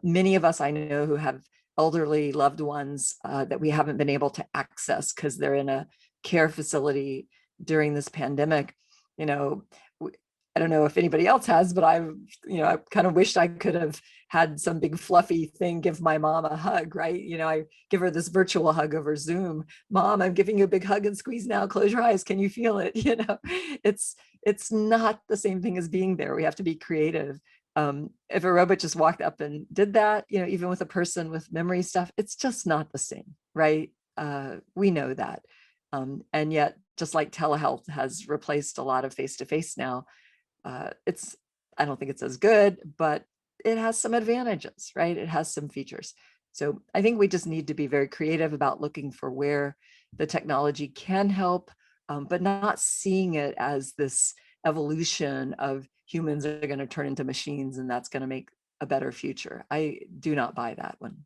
Many of us I know who have elderly loved ones that we haven't been able to access because they're in a care facility during this pandemic. You know, I don't know if anybody else has, but I kind of wished I could have had some big fluffy thing, give my mom a hug, right? I give her this virtual hug over Zoom. Mom, I'm giving you a big hug and squeeze now. Close your eyes. Can you feel it? It's not the same thing as being there. We have to be creative. If a robot just walked up and did that, even with a person with memory stuff, it's just not the same, right? We know that. And yet, just like telehealth has replaced a lot of face-to-face now, I don't think it's as good, but it has some advantages, right? It has some features. So I think we just need to be very creative about looking for where the technology can help, but not seeing it as this evolution of humans are going to turn into machines and that's going to make a better future. I do not buy that one.